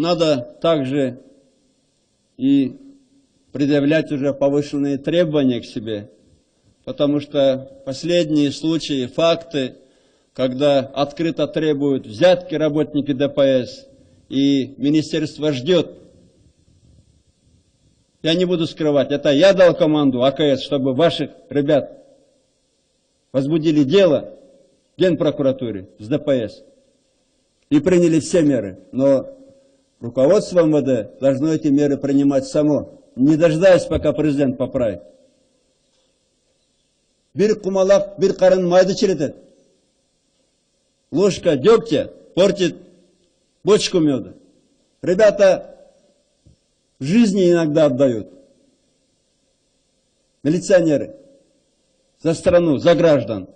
надо также и предъявлять уже повышенные требования к себе, потому что последние случаи, факты, когда открыто требуют взятки работники ДПС, и министерство ждет. Я не буду скрывать, это я дал команду АКС, чтобы ваших ребят возбудили дело в Генпрокуратуре с ДПС и приняли все меры. Но руководство МВД должно эти меры принимать само, не дожидаясь, пока президент поправит. Bir кумалак, bir қарын майды чиретет. Ложка дегтя портит бочку меда. Ребята жизни иногда отдают. Милиционеры. За страну, за граждан.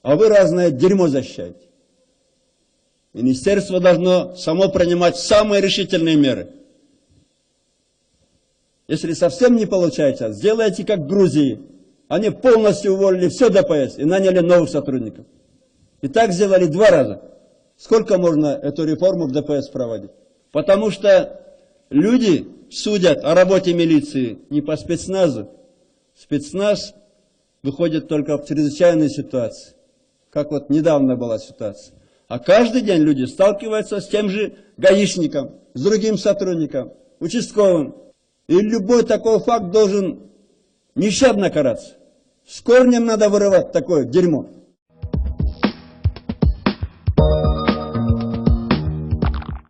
А вы разное дерьмо защищаете. Министерство должно само принимать самые решительные меры. Если совсем не получается, сделайте как в Грузии. Они полностью уволили все ДПС и наняли новых сотрудников. И так сделали 2 раза. Сколько можно эту реформу в ДПС проводить? Потому что люди судят о работе милиции не по спецназу. Спецназ выходит только в чрезвычайной ситуации. Как вот недавно была ситуация. А каждый день люди сталкиваются с тем же гаишником, с другим сотрудником, участковым. И любой такой факт должен нещадно караться. С корнем надо вырывать такое дерьмо.